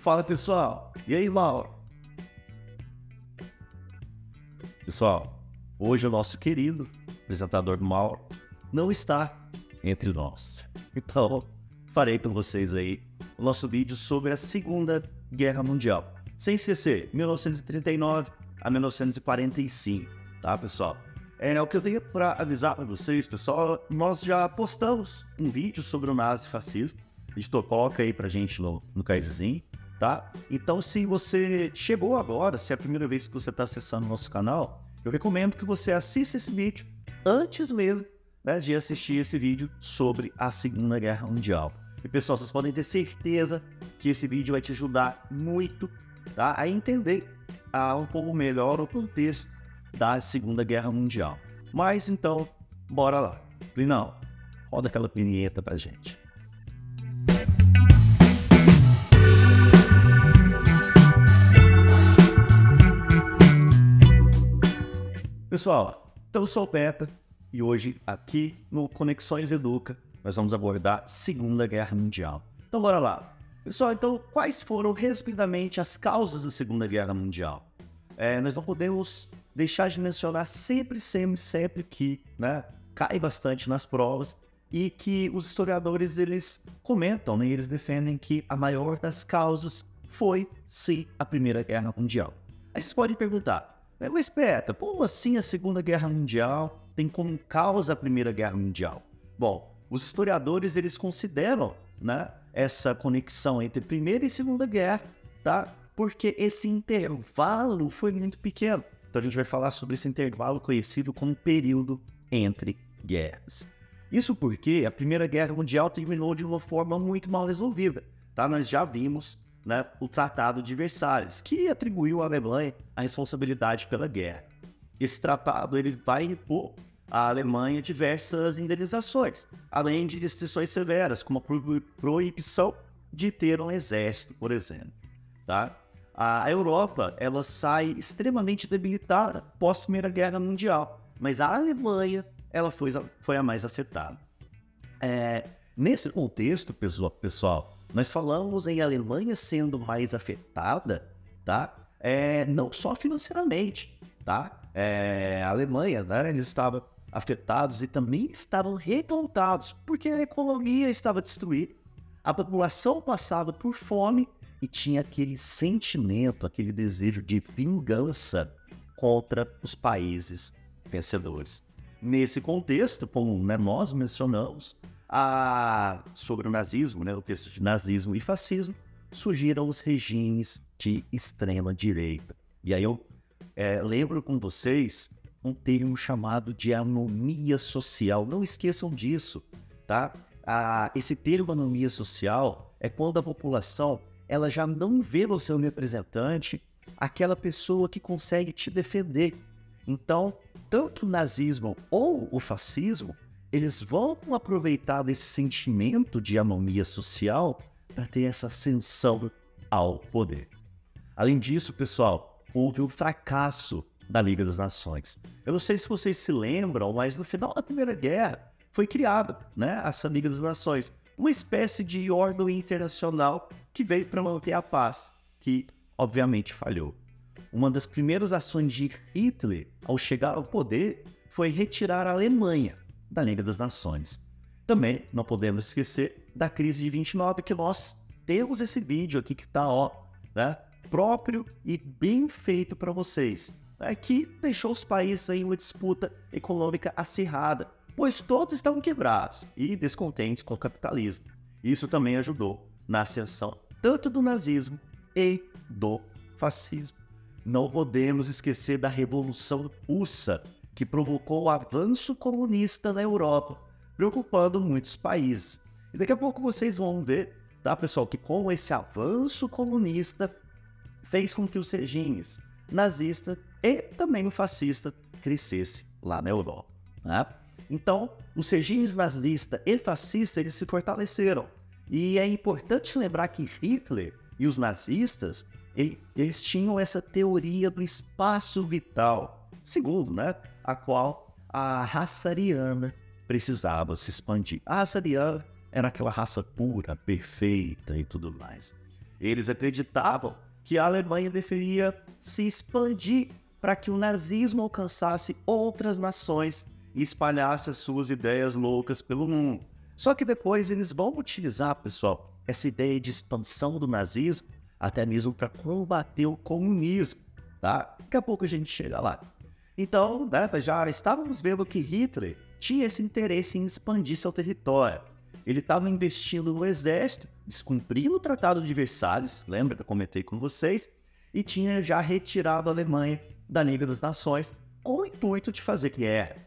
Fala pessoal, e aí Mauro? Pessoal, hoje o nosso querido apresentador Mauro não está entre nós. Então, farei para vocês aí o nosso vídeo sobre a Segunda Guerra Mundial. Sem esquecer, 1939 a 1945, tá pessoal? O que eu tenho para avisar para vocês, pessoal, nós já postamos um vídeo sobre o nazifascismo. A gente coloca aí pra gente no cardzinho, tá? Então, se você chegou agora, se é a primeira vez que você está acessando o nosso canal, eu recomendo que você assista esse vídeo antes mesmo, né, de assistir esse vídeo sobre a Segunda Guerra Mundial. E pessoal, vocês podem ter certeza que esse vídeo vai te ajudar muito, tá, a entender um pouco melhor o contexto da Segunda Guerra Mundial. Mas então, bora lá. Linão, roda aquela vinheta pra gente. Pessoal, então eu sou o Peta e hoje aqui no Conexões Educa nós vamos abordar a Segunda Guerra Mundial. Então bora lá. Pessoal, então quais foram resumidamente as causas da Segunda Guerra Mundial? Nós não podemos deixar de mencionar sempre que, né, cai bastante nas provas e que os historiadores eles comentam, né, eles defendem que a maior das causas foi sim a Primeira Guerra Mundial. Aí vocês podem perguntar, mas Peta, como assim a Segunda Guerra Mundial tem como causa a Primeira Guerra Mundial? Bom, os historiadores eles consideram, né, essa conexão entre Primeira e Segunda Guerra, tá? Porque esse intervalo foi muito pequeno. Então a gente vai falar sobre esse intervalo conhecido como período entre guerras. Isso porque a Primeira Guerra Mundial terminou de uma forma muito mal resolvida, tá? Nós já vimos, né, o Tratado de Versalhes, que atribuiu à Alemanha a responsabilidade pela guerra. Esse tratado ele vai impor à Alemanha diversas indenizações, além de restrições severas, como a proibição de ter um exército, por exemplo. Tá? A Europa ela sai extremamente debilitada pós Primeira Guerra Mundial, mas a Alemanha ela foi a mais afetada. Nesse contexto, pessoal, nós falamos em Alemanha sendo mais afetada, tá? Não só financeiramente, tá? A Alemanha, né, eles estavam afetados e também estavam revoltados, porque a economia estava destruída, a população passava por fome e tinha aquele sentimento, aquele desejo de vingança contra os países vencedores. Nesse contexto, como, né, nós mencionamos, sobre o nazismo, né, o texto de nazismo e fascismo, surgiram os regimes de extrema direita. E aí eu lembro com vocês um termo chamado de anomia social. Não esqueçam disso, tá? Esse termo anomia social é quando a população ela já não vê no seu representante aquela pessoa que consegue te defender. Então, tanto o nazismo ou o fascismo eles vão aproveitar desse sentimento de anomia social para ter essa ascensão ao poder. Além disso, pessoal, houve o fracasso da Liga das Nações. Eu não sei se vocês se lembram, mas no final da Primeira Guerra foi criada, né, essa Liga das Nações, uma espécie de órgão internacional que veio para manter a paz, que obviamente falhou. Uma das primeiras ações de Hitler ao chegar ao poder foi retirar a Alemanha da Liga das Nações. Também não podemos esquecer da crise de 29, que nós temos esse vídeo aqui que está, né, próprio e bem feito para vocês, né, que deixou os países em uma disputa econômica acirrada, pois todos estavam quebrados e descontentes com o capitalismo. Isso também ajudou na ascensão tanto do nazismo e do fascismo. Não podemos esquecer da Revolução Russa, que provocou o avanço comunista na Europa, preocupando muitos países. E daqui a pouco vocês vão ver, tá, pessoal, que com esse avanço comunista fez com que os regimes nazista e também o fascista crescesse lá na Europa, né? Então, os regimes nazista e fascista eles se fortaleceram. E é importante lembrar que Hitler e os nazistas eles tinham essa teoria do espaço vital, segundo, né, a qual a raça ariana precisava se expandir. A raça ariana era aquela raça pura, perfeita e tudo mais. Eles acreditavam que a Alemanha deveria se expandir para que o nazismo alcançasse outras nações e espalhasse as suas ideias loucas pelo mundo. Só que depois eles vão utilizar, pessoal, essa ideia de expansão do nazismo até mesmo para combater o comunismo, tá? Daqui a pouco a gente chega lá. Então, né, já estávamos vendo que Hitler tinha esse interesse em expandir seu território. Ele estava investindo no exército, descumprindo o Tratado de Versalhes, lembra que eu comentei com vocês, e tinha já retirado a Alemanha da Liga das Nações com o intuito de fazer guerra.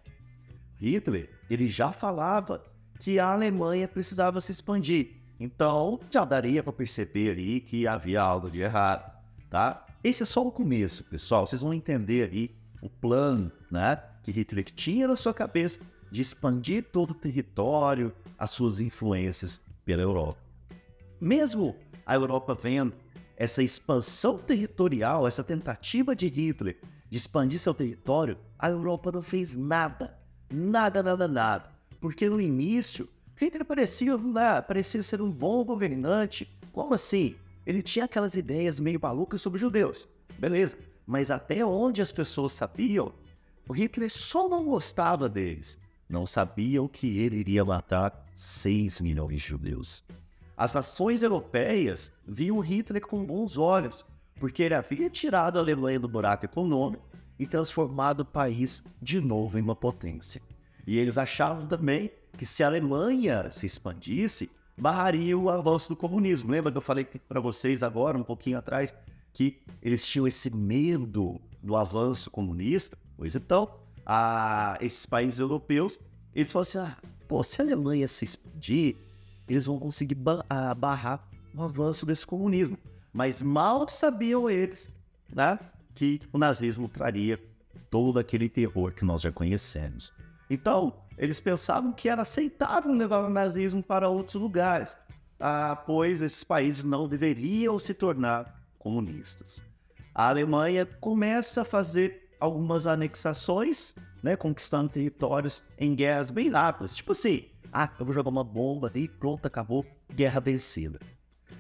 Hitler, ele já falava que a Alemanha precisava se expandir, então já daria para perceber ali que havia algo de errado, tá? Esse é só o começo, pessoal, vocês vão entender ali o plano, né, que Hitler tinha na sua cabeça de expandir todo o território, as suas influências pela Europa. Mesmo a Europa vendo essa expansão territorial, essa tentativa de Hitler de expandir seu território, a Europa não fez nada, nada, porque no início Hitler parecia ser um bom governante. Como assim? Ele tinha aquelas ideias meio malucas sobre judeus, beleza, mas até onde as pessoas sabiam, o Hitler só não gostava deles. Não sabiam que ele iria matar 6 milhões de judeus. As nações europeias viam Hitler com bons olhos, porque ele havia tirado a Alemanha do buraco econômico e transformado o país de novo em uma potência. E eles achavam também que se a Alemanha se expandisse, barraria o avanço do comunismo. Lembra que eu falei para vocês agora, um pouquinho atrás, que eles tinham esse medo do avanço comunista? Pois então, esses países europeus, eles falaram assim, se a Alemanha se expandir, eles vão conseguir barrar o avanço desse comunismo. Mas mal sabiam eles, né, que o nazismo traria todo aquele terror que nós já conhecemos. Então, eles pensavam que era aceitável levar o nazismo para outros lugares, pois esses países não deveriam se tornar comunistas. A Alemanha começa a fazer algumas anexações, né, conquistando territórios em guerras bem rápidas. Tipo assim, eu vou jogar uma bomba ali, pronto, acabou, guerra vencida.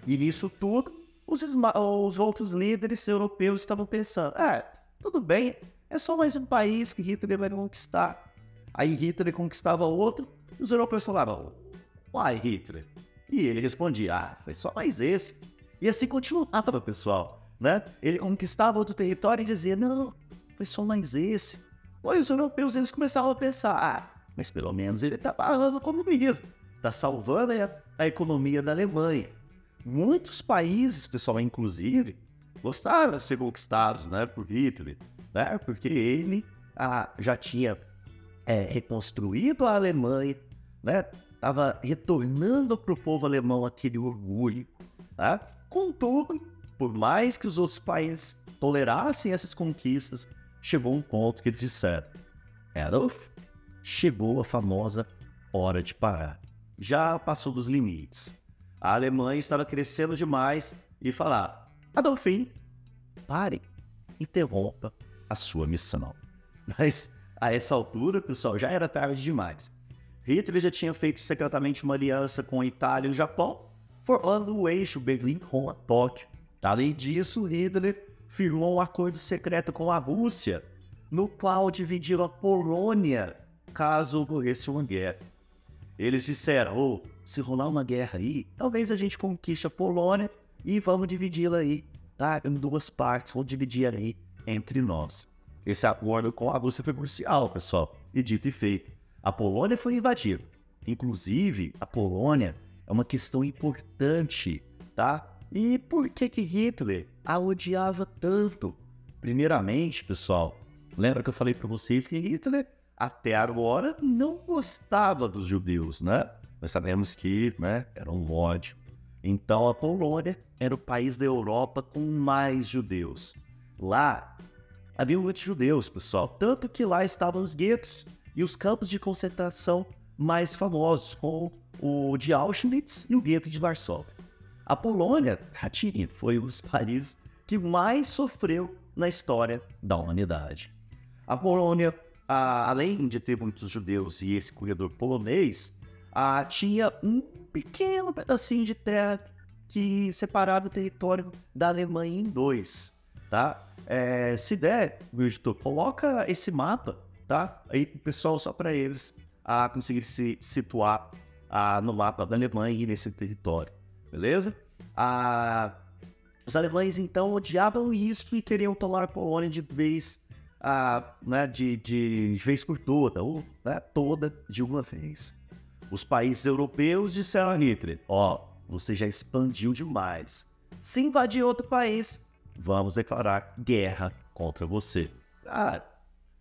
E nisso tudo, os outros líderes europeus estavam pensando, tudo bem, é só mais um país que Hitler vai conquistar. Aí Hitler conquistava outro, e os europeus falavam, uai, Hitler? E ele respondia, foi só mais esse. E assim continuava, pessoal, né? Ele conquistava outro território e dizia, não, foi só mais esse. Pois os europeus, eles começavam a pensar, mas pelo menos ele está barrando o comunismo, está salvando a economia da Alemanha. Muitos países, pessoal, inclusive, gostaram de ser conquistados, né, por Hitler, né, porque ele já tinha reconstruído a Alemanha, né, estava retornando para o povo alemão aquele orgulho. Né? Contudo, por mais que os outros países tolerassem essas conquistas, chegou um ponto que eles disseram, Adolf, chegou a famosa hora de parar. Já passou dos limites. A Alemanha estava crescendo demais e falar, Adolfinho, pare, interrompa a sua missão. Mas a essa altura, pessoal, já era tarde demais. Hitler já tinha feito secretamente uma aliança com a Itália e o Japão, formando o eixo Berlim-Roma-Tóquio. Além disso, Hitler firmou um acordo secreto com a Rússia, no qual dividiram a Polônia caso ocorresse uma guerra. Eles disseram, se rolar uma guerra aí, talvez a gente conquiste a Polônia e vamos dividi-la aí, tá? Em 2 partes, vamos dividir aí entre nós. Esse acordo com a Rússia foi crucial, pessoal, e dito e feito. A Polônia foi invadida. Inclusive, a Polônia é uma questão importante, tá? E por que Hitler a odiava tanto? Primeiramente, pessoal, lembra que eu falei para vocês que Hitler, até agora, não gostava dos judeus, né? Nós sabemos que, né, era um ódio. Então, a Polônia era o país da Europa com mais judeus. Lá, havia muitos judeus, pessoal, tanto que lá estavam os guetos e os campos de concentração mais famosos, como o de Auschwitz e o gueto de Varsóvia. A Polônia, foi um dos países que mais sofreu na história da humanidade. A Polônia, além de ter muitos judeus e esse corredor polonês, tinha um pequeno pedacinho de terra que separava o território da Alemanha em dois, tá? Se der, meu editor, coloca esse mapa, tá? Aí, pessoal, só para eles conseguir se situar no mapa da Alemanha e nesse território, beleza? Os alemães, então, odiavam isso e queriam tomar a Polônia de vez, né, de vez por toda, ou né, toda de uma vez. Os países europeus disseram a Hitler, você já expandiu demais. Se invadir outro país, vamos declarar guerra contra você.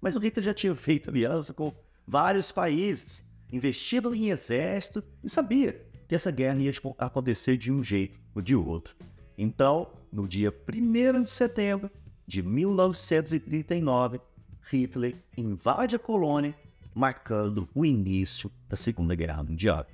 Mas o Hitler já tinha feito aliança com vários países, investido em exército e sabia que essa guerra ia acontecer de um jeito ou de outro. Então, no dia 1º de setembro de 1939, Hitler invade a Polônia, marcando o início da Segunda Guerra Mundial.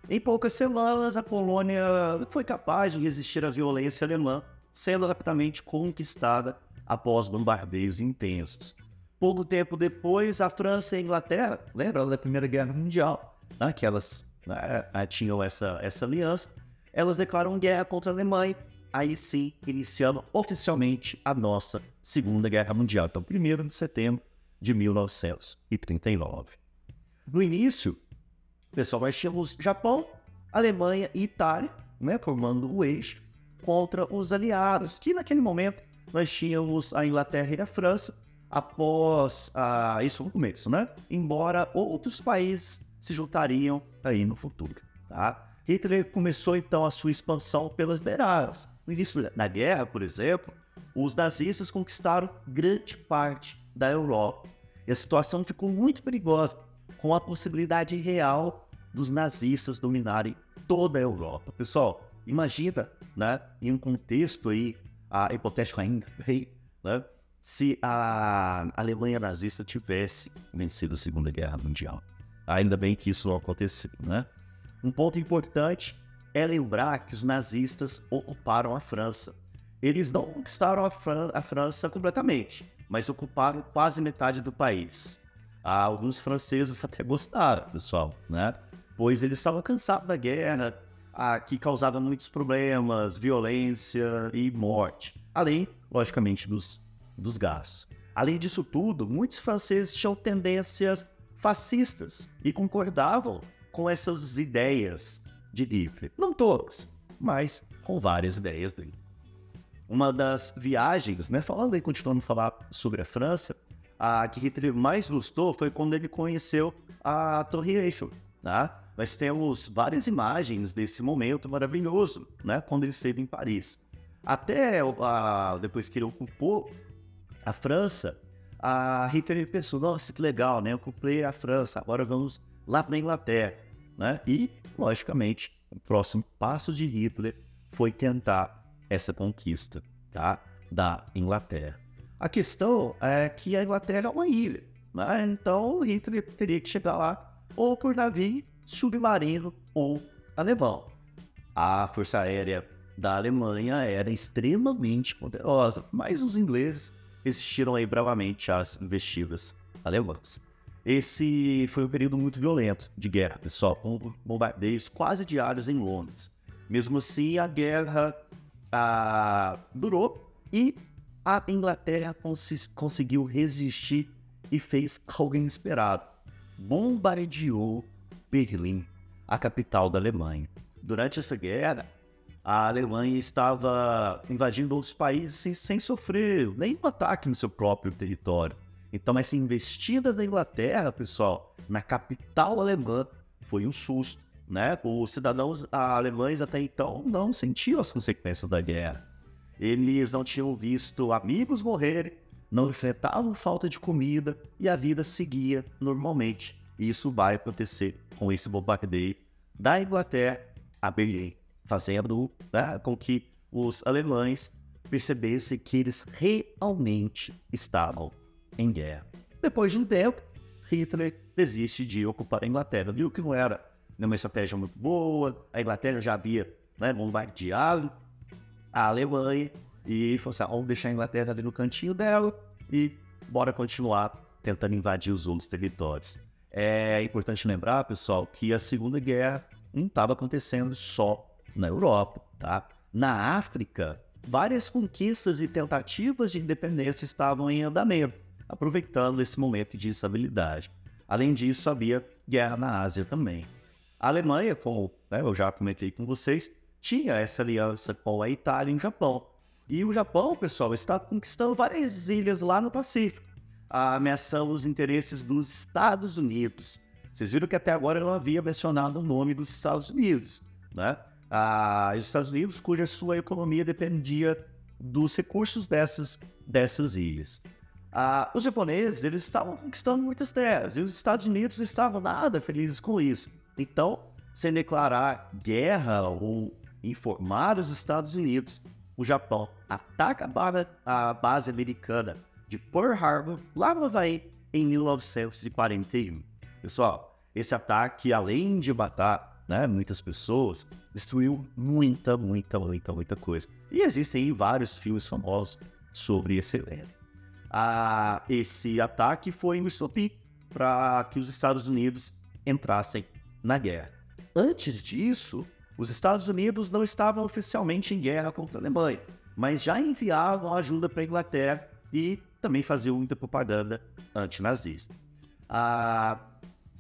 Em poucas semanas, a Polônia foi capaz de resistir à violência alemã, sendo rapidamente conquistada após bombardeios intensos. Pouco tempo depois, a França e a Inglaterra, lembra da Primeira Guerra Mundial, né, que elas tinham essa aliança, elas declaram guerra contra a Alemanha, aí sim, iniciando oficialmente a nossa Segunda Guerra Mundial. Então, 1º de setembro de 1939. No início, pessoal, nós tínhamos Japão, Alemanha e Itália, né, formando o eixo contra os aliados, que naquele momento nós tínhamos a Inglaterra e a França, após isso no começo, né? Embora outros países se juntariam aí no futuro, tá? Hitler começou então a sua expansão pelas beiradas. No início da guerra, por exemplo, os nazistas conquistaram grande parte da Europa. E a situação ficou muito perigosa, com a possibilidade real dos nazistas dominarem toda a Europa. Pessoal, imagina, né, em um contexto aí, hipotético ainda, né, se a Alemanha nazista tivesse vencido a Segunda Guerra Mundial. Ainda bem que isso não aconteceu, né? Um ponto importante é lembrar que os nazistas ocuparam a França. Eles não conquistaram a França completamente, mas ocuparam quase metade do país. Alguns franceses até gostaram, pessoal, né? Pois eles estavam cansados da guerra, que causava muitos problemas, violência e morte. Além, logicamente, dos gastos. Além disso tudo, muitos franceses tinham tendências fascistas e concordavam com essas ideias de Hitler. Não todas, mas com várias ideias dele. Uma das viagens, né, continuando a falar sobre a França, a que Hitler mais gostou foi quando ele conheceu a Torre Eiffel, tá? Nós temos várias imagens desse momento maravilhoso, né, quando ele esteve em Paris. Até depois que ele ocupou a França, a Hitler pensou, nossa, que legal, né? Eu ocupei a França, agora vamos lá para a Inglaterra, né? E, logicamente, o próximo passo de Hitler foi tentar essa conquista, tá, da Inglaterra. A questão é que a Inglaterra é uma ilha, né? Então Hitler teria que chegar lá ou por navio, submarino ou alemão. A Força Aérea da Alemanha era extremamente poderosa, mas os ingleses resistiram aí bravamente às investidas alemãs. Esse foi um período muito violento de guerra, pessoal, com bombardeios quase diários em Londres. Mesmo assim, a guerra durou e a Inglaterra conseguiu resistir e fez algo inesperado. Bombardeou Berlim, a capital da Alemanha. Durante essa guerra, a Alemanha estava invadindo outros países sem sofrer nenhum ataque no seu próprio território. Então, essa investida da Inglaterra, pessoal, na capital alemã, foi um susto, né? Os cidadãos alemães até então não sentiam as consequências da guerra. Eles não tinham visto amigos morrerem, não enfrentavam falta de comida e a vida seguia normalmente. E isso vai acontecer com esse bombardeio da Inglaterra a Berlim, fazendo, né, com que os alemães percebessem que eles realmente estavam em guerra. Depois de um tempo, Hitler desiste de ocupar a Inglaterra. Viu que não era uma estratégia muito boa, a Inglaterra já havia, né, bombardeado a Alemanha e falou assim, vamos deixar a Inglaterra ali no cantinho dela e bora continuar tentando invadir os outros territórios. É importante lembrar, pessoal, que a Segunda Guerra não estava acontecendo só na Europa, tá? Na África, várias conquistas e tentativas de independência estavam em andamento, aproveitando esse momento de instabilidade. Além disso, havia guerra na Ásia também. A Alemanha, como eu já comentei com vocês, tinha essa aliança com a Itália e o Japão. E o Japão, pessoal, está conquistando várias ilhas lá no Pacífico, ameaçando os interesses dos Estados Unidos. Vocês viram que até agora eu não havia mencionado o nome dos Estados Unidos, né? Os Estados Unidos, cuja sua economia dependia dos recursos dessas ilhas. Os japoneses, eles estavam conquistando muitas terras, e os Estados Unidos não estavam nada felizes com isso. Então, sem declarar guerra ou informar os Estados Unidos, o Japão ataca a base americana de Pearl Harbor, lá no Havaí, em 1941. Pessoal, esse ataque, além de matar muitas pessoas, destruiu muita coisa. E existem vários filmes famosos sobre esse evento. Esse ataque foi um estopim para que os Estados Unidos entrassem na guerra. Antes disso, os Estados Unidos não estavam oficialmente em guerra contra a Alemanha, mas já enviavam ajuda para a Inglaterra e também faziam muita propaganda antinazista.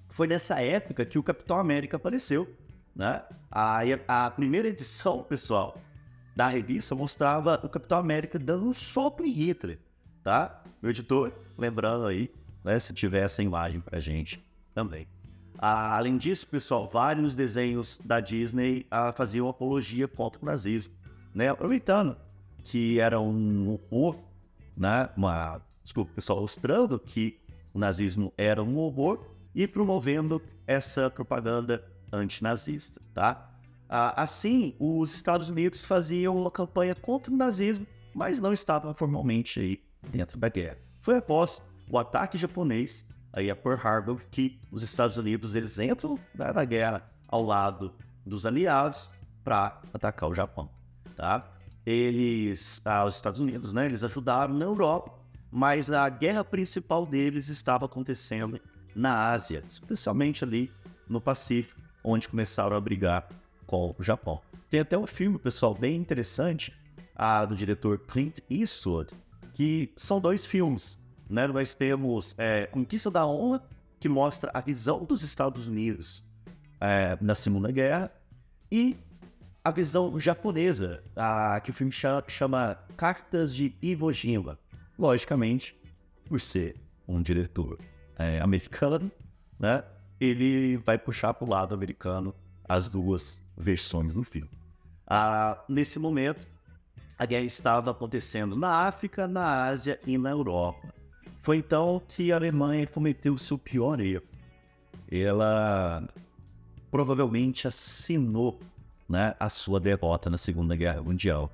Foi nessa época que o Capitão América apareceu, né? A primeira edição, pessoal, da revista mostrava o Capitão América dando um soco em Hitler, tá? Meu editor, lembrando aí, se tiver essa imagem pra gente também. Além disso, pessoal, vários desenhos da Disney faziam apologia contra o nazismo, né? Aproveitando que era um horror, né? Desculpa, pessoal, mostrando que o nazismo era um horror e promovendo essa propaganda antinazista, tá? Assim, os Estados Unidos faziam uma campanha contra o nazismo, mas não estavam formalmente aí dentro da guerra. Foi após o ataque japonês aí a Pearl Harbor que os Estados Unidos eles entram na guerra ao lado dos aliados para atacar o Japão, tá? Os Estados Unidos, eles ajudaram na Europa, mas a guerra principal deles estava acontecendo na Ásia, especialmente ali no Pacífico, onde começaram a brigar com o Japão. Tem até um filme, pessoal, bem interessante, do diretor Clint Eastwood, que são dois filmes, né? Nós temos Conquista da Honra, que mostra a visão dos Estados Unidos na Segunda Guerra, e a visão japonesa, que o filme chama Cartas de Iwo Jima. Logicamente, por ser um diretor americano, né? Ele vai puxar para o lado americano as duas versões do filme. Nesse momento, a guerra estava acontecendo na África, na Ásia e na Europa. Foi então que a Alemanha cometeu o seu pior erro. Ela provavelmente assinou, a sua derrota na Segunda Guerra Mundial.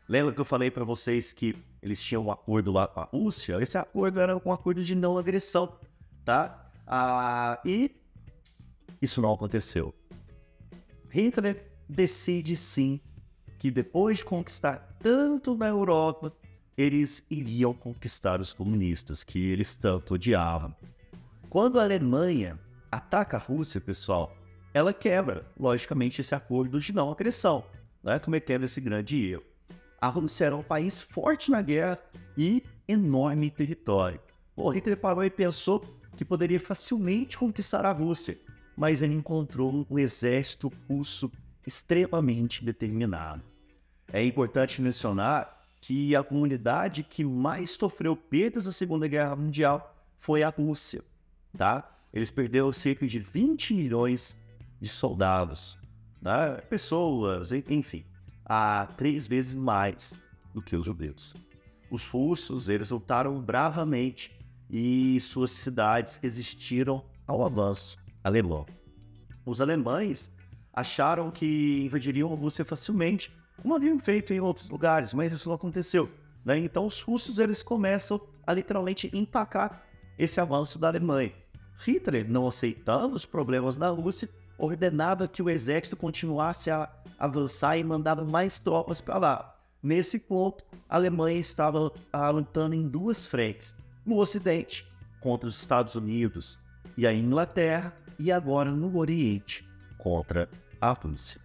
Lembra que eu falei para vocês que eles tinham um acordo lá com a Rússia? Esse acordo era um acordo de não agressão, tá? E isso não aconteceu. Hitler decide sim que depois de conquistar tanto na Europa, eles iriam conquistar os comunistas, que eles tanto odiavam. Quando a Alemanha ataca a Rússia, pessoal, ela quebra, logicamente, esse acordo de não agressão, cometendo esse grande erro. A Rússia era um país forte na guerra e enorme território. Hitler parou e pensou que poderia facilmente conquistar a Rússia, mas ele encontrou um exército russo extremamente determinado. É importante mencionar que a comunidade que mais sofreu perdas na Segunda Guerra Mundial foi a Rússia, tá? Eles perderam cerca de 20 milhões de soldados, pessoas, enfim, 3 vezes mais do que os judeus. Os russos, eles lutaram bravamente e suas cidades resistiram ao avanço alemão. Os alemães acharam que invadiriam a Rússia facilmente, como haviam feito em outros lugares, mas isso não aconteceu, Então os russos eles começam a literalmente empacar esse avanço da Alemanha. Hitler, não aceitando os problemas na Rússia, ordenava que o exército continuasse a avançar e mandava mais tropas para lá. Nesse ponto, a Alemanha estava lutando em 2 frentes. No Ocidente, contra os Estados Unidos e a Inglaterra, e agora no Oriente, contra a Rússia.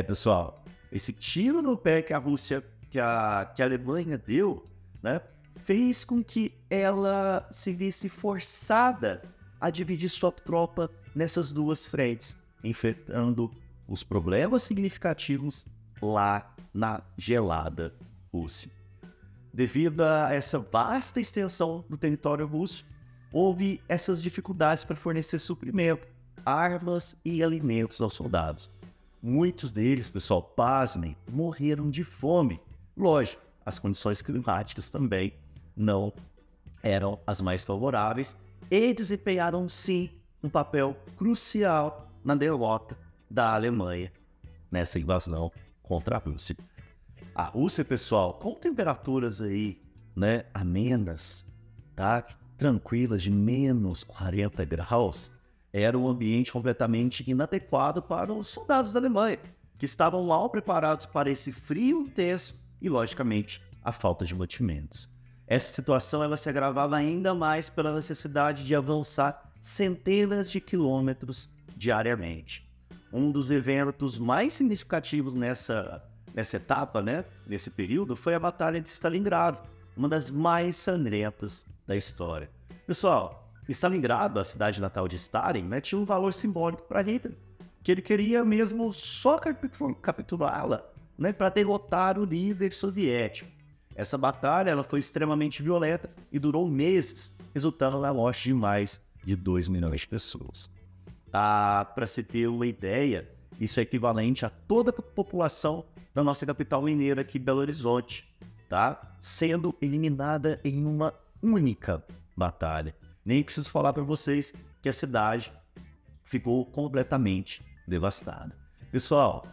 Pessoal, esse tiro no pé que a Rússia, que a Alemanha deu, né, fez com que ela se visse forçada a dividir sua tropa nessas duas frentes, enfrentando os problemas significativos lá na gelada Rússia. Devido a essa vasta extensão do território russo, houve essas dificuldades para fornecer suprimento, armas e alimentos aos soldados. Muitos deles, pessoal, pasmem, morreram de fome. Lógico, as condições climáticas também não eram as mais favoráveis e desempenharam, sim, um papel crucial na derrota da Alemanha nessa invasão contra a Rússia. A Rússia, pessoal, com temperaturas aí, né, amenas, tá? Tranquilas, de menos 40 graus, era um ambiente completamente inadequado para os soldados da Alemanha, que estavam mal preparados para esse frio intenso e, logicamente, a falta de mantimentos. Essa situação ela se agravava ainda mais pela necessidade de avançar centenas de quilômetros diariamente. Um dos eventos mais significativos nessa etapa, né, nesse período, foi a Batalha de Stalingrado, uma das mais sangrentas da história. Pessoal, Stalingrado, a cidade natal de Stalin, né, tinha um valor simbólico para Hitler, que ele queria mesmo só capturá-la, né, para derrotar o líder soviético. Essa batalha ela foi extremamente violenta e durou meses, resultando na morte de mais de 2 milhões de pessoas. Para se ter uma ideia, isso é equivalente a toda a população da nossa capital mineira aqui, Belo Horizonte, tá? Sendo eliminada em uma única batalha. Nem preciso falar para vocês que a cidade ficou completamente devastada. Pessoal,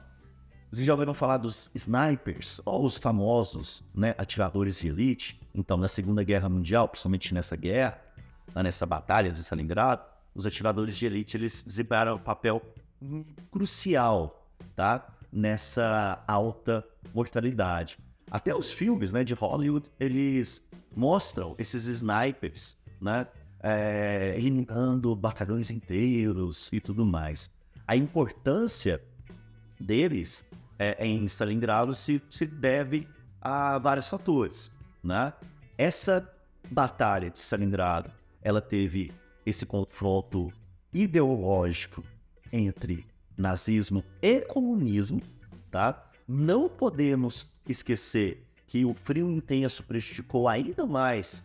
vocês já ouviram falar dos snipers, ou os famosos, né, atiradores de elite? Então, na Segunda Guerra Mundial, principalmente nessa guerra, nessa batalha de Stalingrado, os atiradores de elite eles desempenharam um papel crucial, tá? Nessa alta mortalidade. Até os filmes, né, de Hollywood, eles mostram esses snipers, né, eliminando batalhões inteiros e tudo mais. A importância deles em Stalingrado se deve a vários fatores, né? Essa batalha de Stalingrado, ela teve esse confronto ideológico entre nazismo e comunismo, tá? Não podemos esquecer que o frio intenso prejudicou ainda mais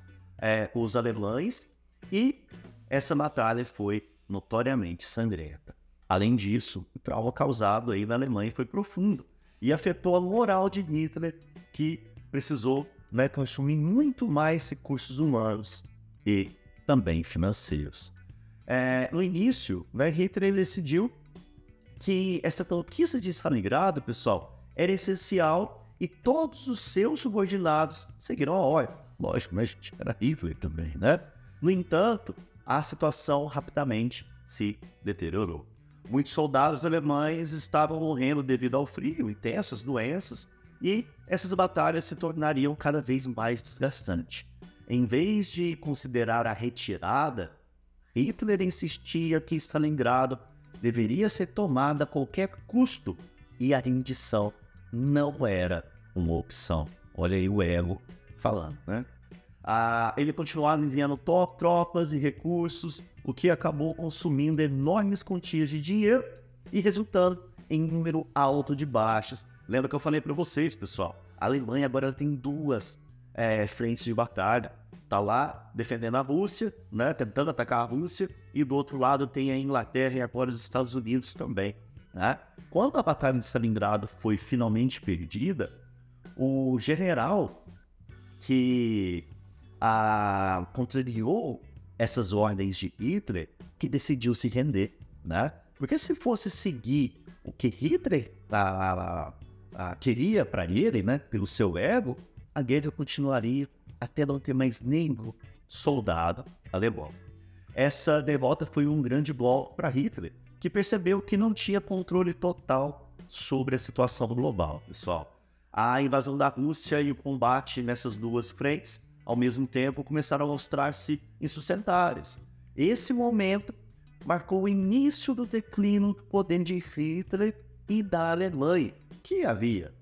os alemães e essa batalha foi notoriamente sangrenta. Além disso, o trauma causado aí na Alemanha foi profundo e afetou a moral de Hitler, que precisou, né, consumir muito mais recursos humanos e também financeiros. No início, né, Hitler decidiu que essa conquista de Stalingrado, pessoal, era essencial e todos os seus subordinados seguiram a ordem. Lógico, né, gente? Era Hitler também, né? No entanto, a situação rapidamente se deteriorou. Muitos soldados alemães estavam morrendo devido ao frio, intensas doenças, e essas batalhas se tornariam cada vez mais desgastantes. Em vez de considerar a retirada, Hitler insistia que Stalingrado deveria ser tomada a qualquer custo e a rendição não era uma opção. Olha aí o ego falando, né? Ele continuava enviando tropas e recursos, o que acabou consumindo enormes quantias de dinheiro e resultando em um número alto de baixas. Lembra que eu falei para vocês, pessoal? A Alemanha agora tem duas frentes de batalha. Tá lá defendendo a Rússia, né, tentando atacar a Rússia, e do outro lado tem a Inglaterra e agora os Estados Unidos também, né? Quando a Batalha de Stalingrado foi finalmente perdida, o general que contrariou essas ordens de Hitler, que decidiu se render, né? Porque se fosse seguir o que Hitler queria para ele, né, pelo seu ego, a guerra continuaria até não ter mais nenhum soldado alemão. Essa derrota foi um grande bloco para Hitler, que percebeu que não tinha controle total sobre a situação global, pessoal. A invasão da Rússia e o combate nessas duas frentes, ao mesmo tempo, começaram a mostrar-se insustentáveis. Esse momento marcou o início do declínio do poder de Hitler e da Alemanha, que havia,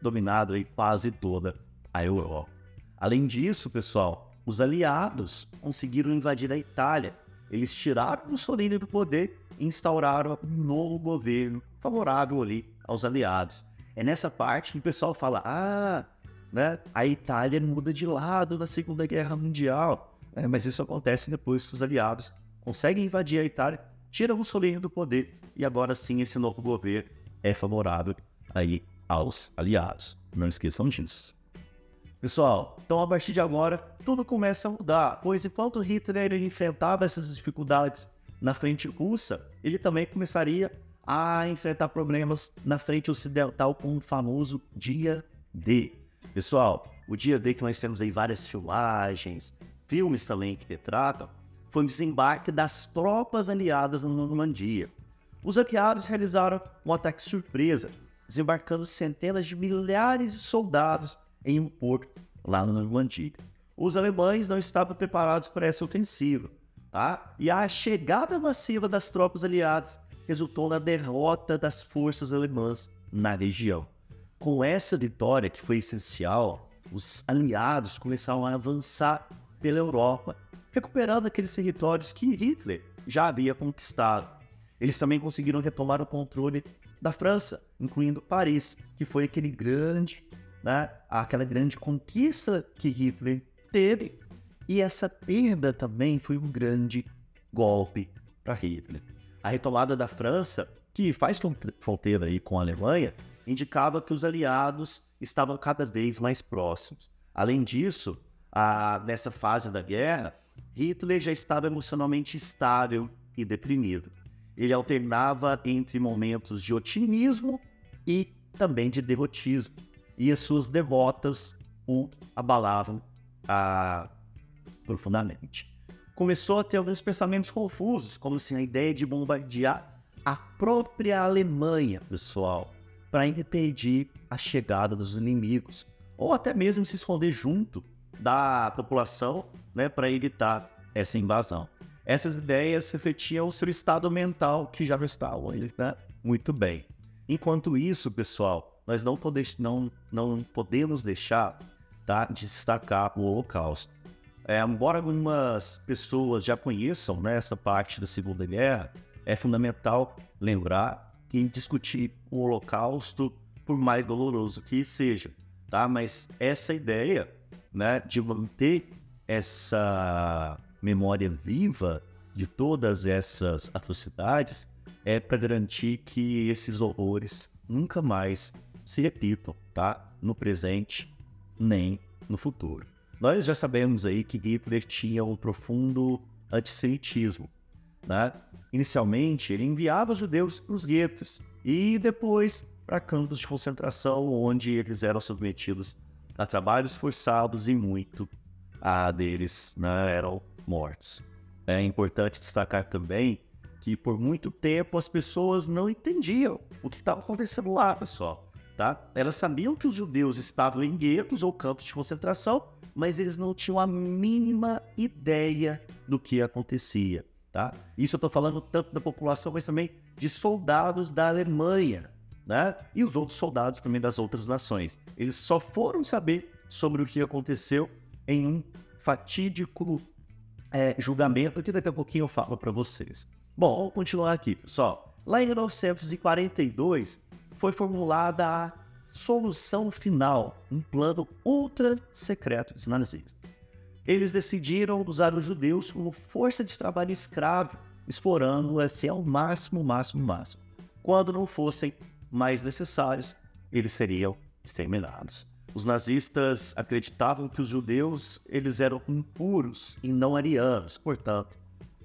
dominado aí quase toda a Europa. Além disso, pessoal, os aliados conseguiram invadir a Itália. Eles tiraram Mussolini do poder e instauraram um novo governo favorável ali aos aliados. É nessa parte que o pessoal fala, a Itália muda de lado na Segunda Guerra Mundial. Mas isso acontece depois que os aliados conseguem invadir a Itália, tiram Mussolini do poder e agora sim esse novo governo é favorável aí aos aliados. Não esqueçam disso. Pessoal, então a partir de agora tudo começa a mudar, pois enquanto Hitler enfrentava essas dificuldades na frente russa, ele também começaria a enfrentar problemas na frente ocidental com o famoso Dia D. Pessoal, o Dia D que nós temos aí várias filmagens, filmes também que retratam, foi o desembarque das tropas aliadas na Normandia. Os aliados realizaram um ataque surpresa, desembarcando centenas de milhares de soldados em um porto lá na Normandia. Os alemães não estavam preparados para essa ofensiva, E a chegada massiva das tropas aliadas resultou na derrota das forças alemãs na região. Com essa vitória, que foi essencial, os aliados começaram a avançar pela Europa, recuperando aqueles territórios que Hitler já havia conquistado. Eles também conseguiram retomar o controle da França, incluindo Paris, que foi aquela grande conquista que Hitler teve. E essa perda também foi um grande golpe para Hitler. A retomada da França, que faz fronteira aí com a Alemanha, indicava que os aliados estavam cada vez mais próximos. Além disso, nessa fase da guerra, Hitler já estava emocionalmente instável e deprimido. Ele alternava entre momentos de otimismo e também de derrotismo, e as suas derrotas o abalavam profundamente. Começou a ter alguns pensamentos confusos, como se a ideia de bombardear a própria Alemanha, pessoal, para impedir a chegada dos inimigos, ou até mesmo se esconder junto da população, para evitar essa invasão. Essas ideias refletiam o seu estado mental, que já não estava muito bem. Enquanto isso, pessoal, nós não podemos deixar de destacar o Holocausto. Embora algumas pessoas já conheçam essa parte da Segunda Guerra, é fundamental lembrar e discutir o Holocausto, por mais doloroso que seja, Mas essa ideia, de manter essa memória viva de todas essas atrocidades é para garantir que esses horrores nunca mais se repitam, no presente nem no futuro. Nós já sabemos aí que Hitler tinha um profundo antissemitismo, Inicialmente, ele enviava os judeus para os guetos e depois para campos de concentração, onde eles eram submetidos a trabalhos forçados e muito deles eram mortos. É importante destacar também que por muito tempo as pessoas não entendiam o que estava acontecendo lá, pessoal. Elas sabiam que os judeus estavam em guetos ou campos de concentração, mas eles não tinham a mínima ideia do que acontecia. Isso eu estou falando tanto da população, mas também de soldados da Alemanha, e os outros soldados também das outras nações. Eles só foram saber sobre o que aconteceu em um fatídico julgamento que daqui a pouquinho eu falo para vocês. Bom, vamos continuar aqui, pessoal. Lá em 1942 foi formulada a solução final, um plano ultra secreto dos nazistas. Eles decidiram usar os judeus como força de trabalho escravo, explorando assim ao máximo. Quando não fossem mais necessários, eles seriam exterminados. Os nazistas acreditavam que os judeus eles eram impuros e não arianos, portanto,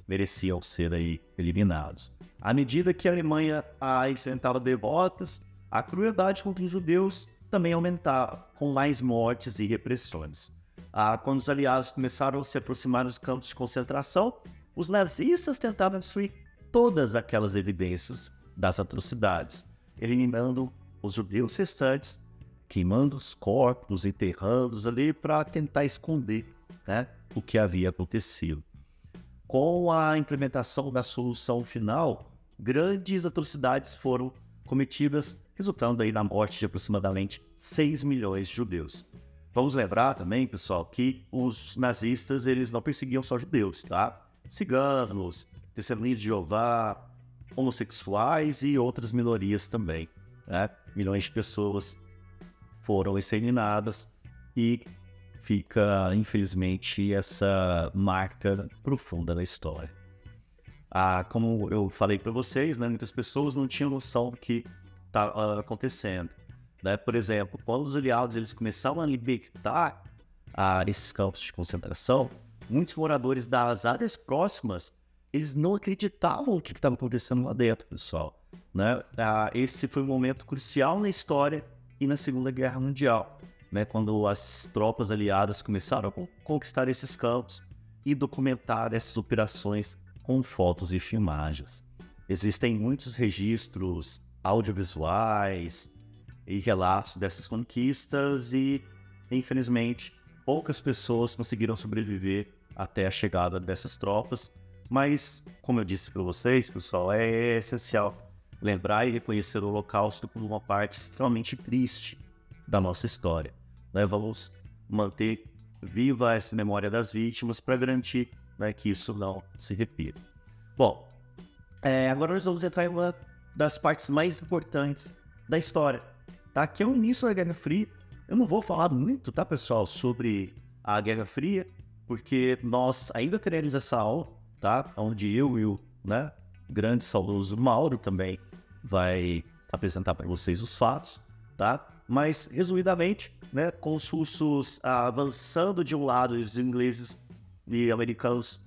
mereciam ser aí eliminados. À medida que a Alemanha enfrentava derrotas, a crueldade contra os judeus também aumentava, com mais mortes e repressões. Quando os aliados começaram a se aproximar dos campos de concentração, os nazistas tentavam destruir todas aquelas evidências das atrocidades, eliminando os judeus restantes, queimando os corpos, enterrando-os ali para tentar esconder o que havia acontecido. Com a implementação da solução final, grandes atrocidades foram cometidas, resultando aí na morte de aproximadamente 6 milhões de judeus. Vamos lembrar também, pessoal, que os nazistas, eles não perseguiam só judeus, tá? Ciganos, testemunhas de Jeová, homossexuais e outras minorias também, né? Milhões de pessoas foram exterminadas e fica, infelizmente, essa marca profunda na história. Como eu falei para vocês, né, muitas pessoas não tinham noção do que estava acontecendo. Né? Por exemplo, quando os aliados eles começaram a libertar esses campos de concentração, muitos moradores das áreas próximas eles não acreditavam o que estava acontecendo lá dentro, pessoal. Né? Esse foi um momento crucial na história e na Segunda Guerra Mundial, né? Quando as tropas aliadas começaram a conquistar esses campos e documentar essas operações com fotos e filmagens. Existem muitos registros audiovisuais e relatos dessas conquistas e, infelizmente, poucas pessoas conseguiram sobreviver até a chegada dessas tropas, mas, como eu disse para vocês, pessoal, é essencial lembrar e reconhecer o Holocausto como uma parte extremamente triste da nossa história. Né? Vamos manter viva essa memória das vítimas para garantir, né, que isso não se repita. Bom, agora nós vamos entrar em uma das partes mais importantes da história, tá? Que é o início da Guerra Fria. Eu não vou falar muito, tá, pessoal, sobre a Guerra Fria, porque nós ainda teremos essa aula, tá? Onde eu e o grande saudoso Mauro também vai apresentar para vocês os fatos, tá? Mas, resumidamente, né, com os russos avançando de um lado e os ingleses e americanos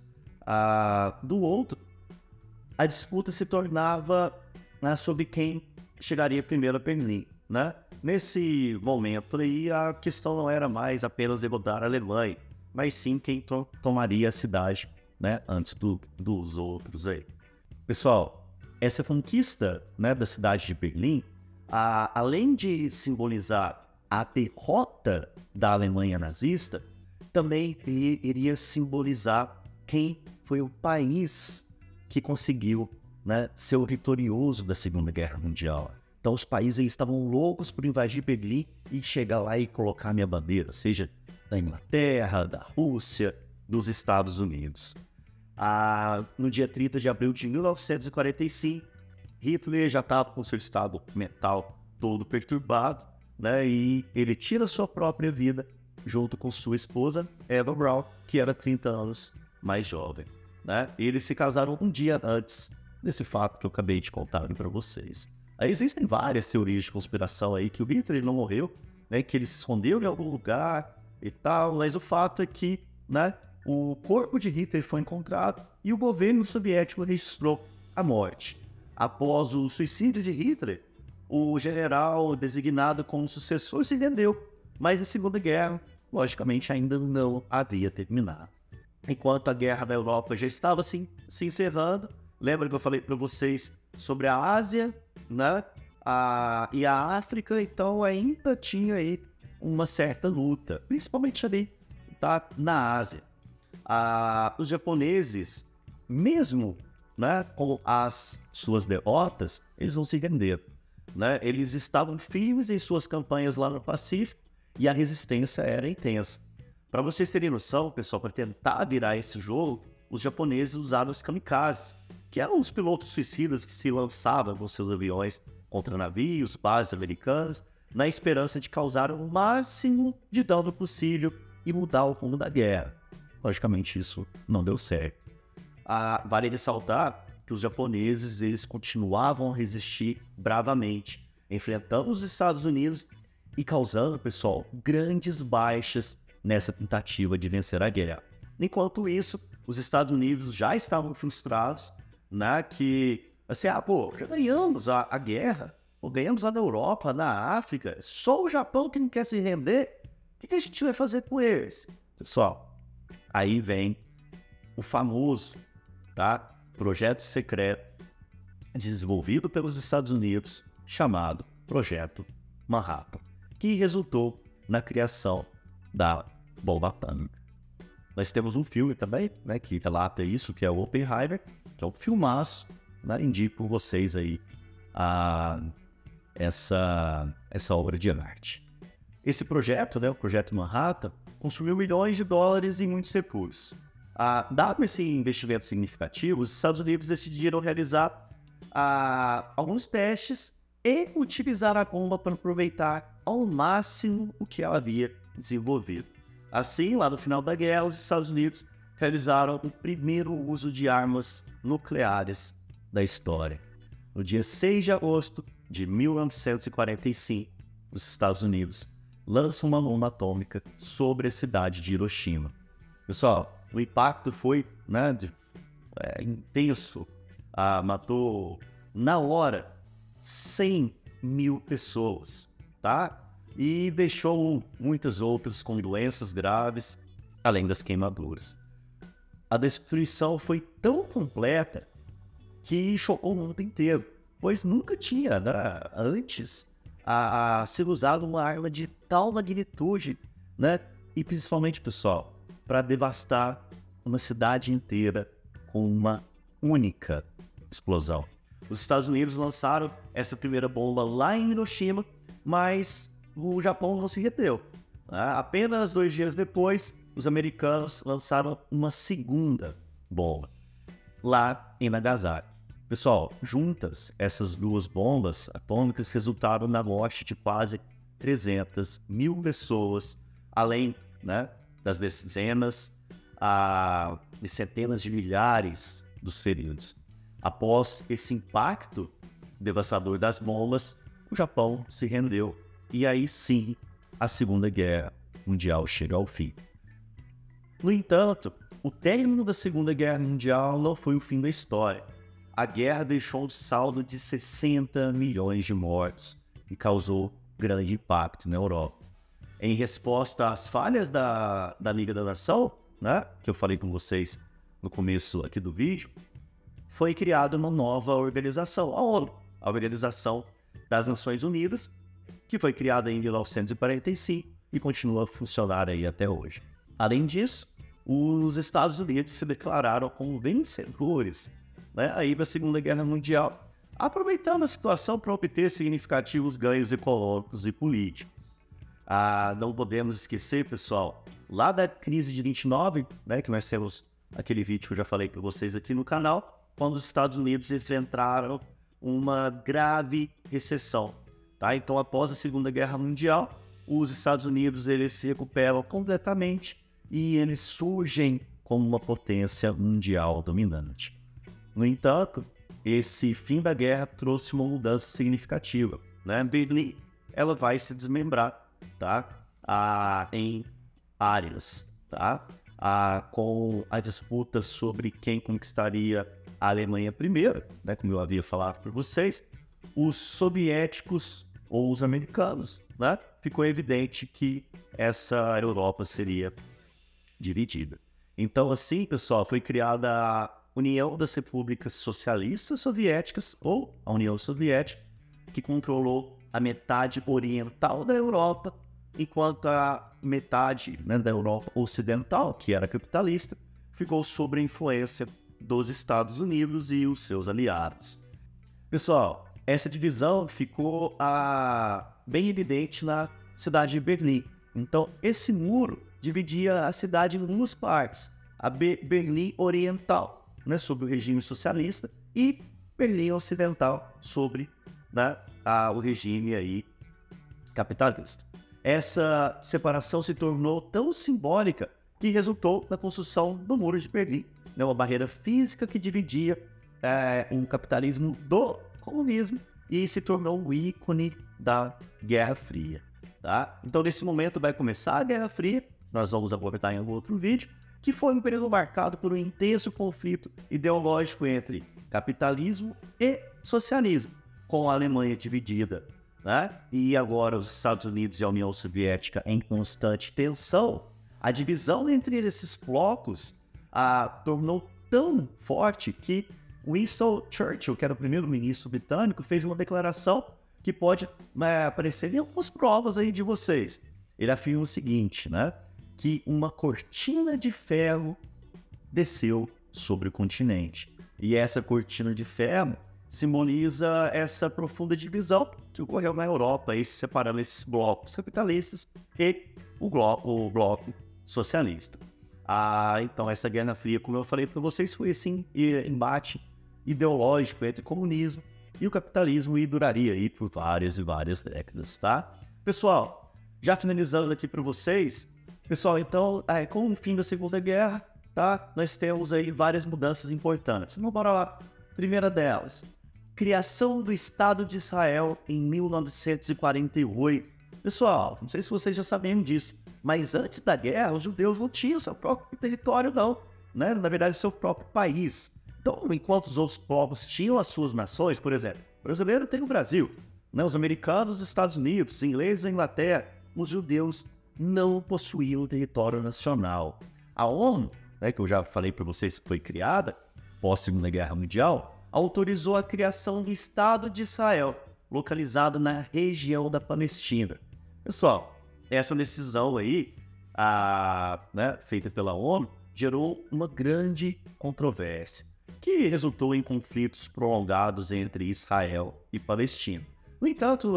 do outro, a disputa se tornava sobre quem chegaria primeiro a Berlim, né? Nesse momento aí, a questão não era mais apenas derrotar a Alemanha, mas sim quem tomaria a cidade, né, antes dos outros aí. Pessoal, essa conquista, né, da cidade de Berlim, além de simbolizar a derrota da Alemanha nazista, também iria simbolizar quem foi o país que conseguiu, né, ser o vitorioso da Segunda Guerra Mundial. Então os países estavam loucos por invadir Berlim e chegar lá e colocar minha bandeira, seja da Inglaterra, da Rússia, dos Estados Unidos. No dia 30 de abril de 1945, Hitler já estava com seu estado mental todo perturbado, né, e ele tira sua própria vida junto com sua esposa, Eva Braun, que era 30 anos mais jovem. Né? Eles se casaram um dia antes desse fato que eu acabei de contar para vocês. Aí existem várias teorias de conspiração aí que o Hitler não morreu, né, que ele se escondeu em algum lugar e tal, mas o fato é que, né, o corpo de Hitler foi encontrado e o governo soviético registrou a morte. Após o suicídio de Hitler, o general designado como sucessor se rendeu, mas a Segunda Guerra, logicamente, ainda não havia terminado. Enquanto a guerra da Europa já estava se encerrando, lembra que eu falei para vocês sobre a Ásia, né? E a África, então ainda tinha aí uma certa luta, principalmente ali, tá, na Ásia. Os japoneses, mesmo, né, com as suas derrotas, eles não se renderam, né? Eles estavam firmes em suas campanhas lá no Pacífico e a resistência era intensa. Para vocês terem noção, pessoal, para tentar virar esse jogo, os japoneses usaram os kamikazes, que eram os pilotos suicidas que se lançavam com seus aviões contra navios, bases americanas, na esperança de causar o máximo de dano possível e mudar o rumo da guerra. Logicamente, isso não deu certo. Vale ressaltar que os japoneses eles continuavam a resistir bravamente, enfrentando os Estados Unidos e causando, pessoal, grandes baixas nessa tentativa de vencer a guerra. Enquanto isso, os Estados Unidos já estavam frustrados, né, que, assim, já ganhamos a guerra, ou ganhamos lá na Europa, na África, só o Japão que não quer se render, o que a gente vai fazer com eles? Pessoal, aí vem o famoso, tá, projeto secreto desenvolvido pelos Estados Unidos, chamado Projeto Manhattan, que resultou na criação da bomba atômica. Nós temos um filme também, né, que relata isso, que é o Oppenheimer, que é um filmaço, né, indico vocês aí essa obra de arte. Esse projeto, né, o Projeto Manhattan, consumiu milhões de dólares em muitos recursos. Dado esse investimento significativo, os Estados Unidos decidiram realizar alguns testes e utilizar a bomba para aproveitar ao máximo o que ela havia desenvolvido. Assim, lá no final da guerra, os Estados Unidos realizaram o primeiro uso de armas nucleares da história. No dia 6 de agosto de 1945, os Estados Unidos lançam uma bomba atômica sobre a cidade de Hiroshima. Pessoal, o impacto foi, né, intenso. Matou na hora 100 mil pessoas, tá? E deixou muitas outras com doenças graves, além das queimaduras. A destruição foi tão completa que chocou o mundo inteiro, pois nunca tinha, né, antes ser usado uma arma de tal magnitude, né? E principalmente, pessoal, para devastar uma cidade inteira com uma única explosão. Os Estados Unidos lançaram essa primeira bomba lá em Hiroshima, mas o Japão não se reteu. Apenas 2 dias depois, os americanos lançaram uma segunda bomba, lá em Nagasaki. Pessoal, juntas, essas duas bombas atômicas resultaram na morte de quase 300 mil pessoas, além, né, das dezenas de centenas de milhares dos feridos. Após esse impacto devastador das bombas, o Japão se rendeu. E aí sim, a Segunda Guerra Mundial chega ao fim. No entanto, o término da Segunda Guerra Mundial não foi o fim da história. A guerra deixou um saldo de 60 milhões de mortos e causou grande impacto na Europa. Em resposta às falhas da Liga da Nação, né, que eu falei com vocês no começo aqui do vídeo, foi criada uma nova organização, a ONU, a Organização das Nações Unidas, que foi criada em 1945 e continua a funcionar aí até hoje. Além disso, os Estados Unidos se declararam como vencedores, né, aí da Segunda Guerra Mundial, aproveitando a situação para obter significativos ganhos econômicos e políticos. Não podemos esquecer, pessoal, lá da crise de 29, né, que nós temos aquele vídeo que eu já falei para vocês aqui no canal, quando os Estados Unidos enfrentaram uma grave recessão. Tá? Então, após a Segunda Guerra Mundial, os Estados Unidos eles se recuperam completamente e eles surgem como uma potência mundial dominante. No entanto, esse fim da guerra trouxe uma mudança significativa, né? Berlim, ela vai se desmembrar, tá? Em áreas, tá? Com a disputa sobre quem conquistaria a Alemanha primeiro, né? Como eu havia falado para vocês, os soviéticos ou os americanos, né? Ficou evidente que essa Europa seria dividida. Então, assim, pessoal, foi criada a União das Repúblicas Socialistas Soviéticas, ou a União Soviética, que controlou a metade oriental da Europa, enquanto a metade, né, da Europa ocidental, que era capitalista, ficou sob a influência dos Estados Unidos e os seus aliados. Pessoal, essa divisão ficou bem evidente na cidade de Berlim. Então, esse muro dividia a cidade em duas partes. A Berlim Oriental, né, sob o regime socialista, e Berlim Ocidental, sobre, né, o regime aí capitalista. Essa separação se tornou tão simbólica que resultou na construção do Muro de Berlim, né, uma barreira física que dividia o capitalismo do comunismo e se tornou um ícone da Guerra Fria. Tá? Então, nesse momento vai começar a Guerra Fria, nós vamos abordar em algum outro vídeo, que foi um período marcado por um intenso conflito ideológico entre capitalismo e socialismo, com a Alemanha dividida, né? E agora os Estados Unidos e a União Soviética em constante tensão. A divisão entre esses blocos tornou tão forte que Winston Churchill, que era o primeiro-ministro britânico, fez uma declaração que pode aparecer em algumas provas aí de vocês. Ele afirma o seguinte, né? Que uma cortina de ferro desceu sobre o continente. E essa cortina de ferro, simboliza essa profunda divisão que ocorreu na Europa, aí, separando esses blocos capitalistas e o bloco socialista. Então, essa Guerra Fria, como eu falei para vocês, foi esse embate ideológico entre o comunismo e o capitalismo e duraria aí por várias e várias décadas, tá? Pessoal, já finalizando aqui para vocês, pessoal, então, com o fim da Segunda Guerra, tá? Nós temos aí várias mudanças importantes. Então, bora lá. Primeira delas, criação do Estado de Israel em 1948. Pessoal, não sei se vocês já sabiam disso, mas antes da guerra, os judeus não tinham seu próprio território, não, né? Na verdade, seu próprio país. Então, enquanto os outros povos tinham as suas nações, por exemplo, o brasileiro tem o Brasil, né? Os americanos, os Estados Unidos, os ingleses, a Inglaterra, os judeus não possuíam território nacional. A ONU, né, que eu já falei para vocês que foi criada pós Segunda Guerra Mundial, autorizou a criação do Estado de Israel, localizado na região da Palestina. Pessoal, essa decisão aí, né, feita pela ONU, gerou uma grande controvérsia, que resultou em conflitos prolongados entre Israel e Palestina. No entanto,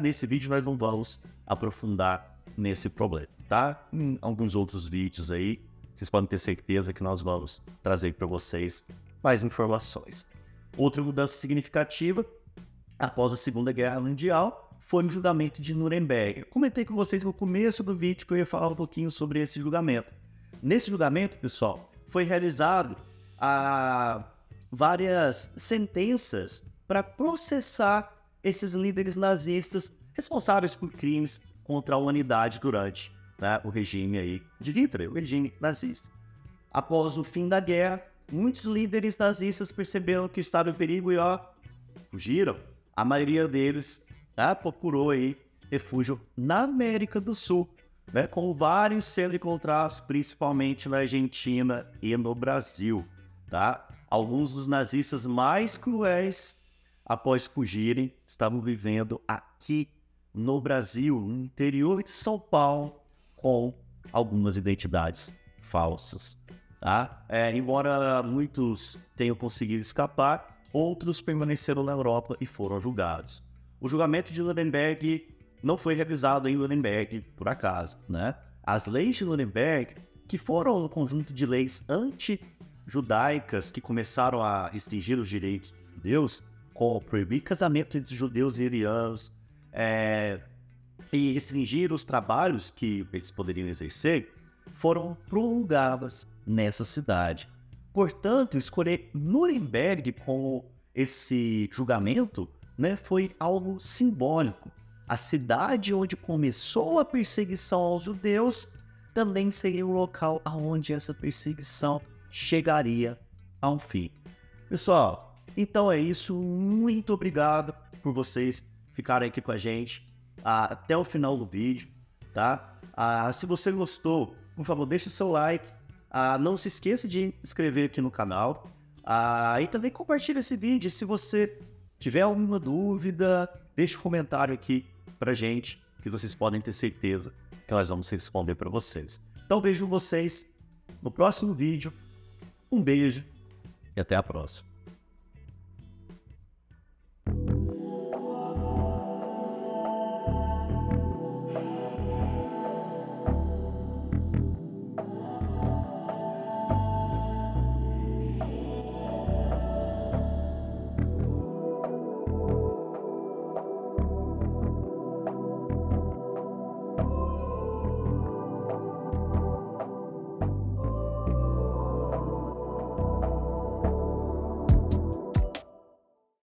nesse vídeo nós não vamos aprofundar nesse problema, tá? Em alguns outros vídeos aí, vocês podem ter certeza que nós vamos trazer para vocês mais informações. Outra mudança significativa, após a Segunda Guerra Mundial, foi o julgamento de Nuremberg. Eu comentei com vocês no começo do vídeo que eu ia falar um pouquinho sobre esse julgamento. Nesse julgamento, pessoal, foi realizado várias sentenças para processar esses líderes nazistas responsáveis por crimes contra a humanidade durante, né, o regime aí de Hitler, o regime nazista. Após o fim da guerra, muitos líderes nazistas perceberam que estavam em perigo e fugiram. A maioria deles procurou aí refúgio na América do Sul, né, com vários sendo encontrados principalmente na Argentina e no Brasil, tá? Alguns dos nazistas mais cruéis, após fugirem, estavam vivendo aqui no Brasil, no interior de São Paulo, com algumas identidades falsas, tá? Embora muitos tenham conseguido escapar, outros permaneceram na Europa e foram julgados. O julgamento de Nuremberg não foi revisado em Nuremberg por acaso, né? As leis de Nuremberg, que foram um conjunto de leis anti-judaicas que começaram a restringir os direitos dos judeus, como proibir casamento entre judeus e arianos, e restringir os trabalhos que eles poderiam exercer, foram prolongadas nessa cidade. Portanto, escolher Nuremberg como esse julgamento, né, foi algo simbólico. A cidade onde começou a perseguição aos judeus também seria o local onde essa perseguição chegaria a um fim. Pessoal, então é isso. Muito obrigado por vocês ficarem aqui com a gente até o final do vídeo, tá? Se você gostou, por favor, deixe o seu like. Não se esqueça de se inscrever aqui no canal. E também compartilhe esse vídeo. Se você tiver alguma dúvida, deixe um comentário aqui pra gente, que vocês podem ter certeza que nós vamos responder para vocês. Então vejo vocês no próximo vídeo. Um beijo e até a próxima.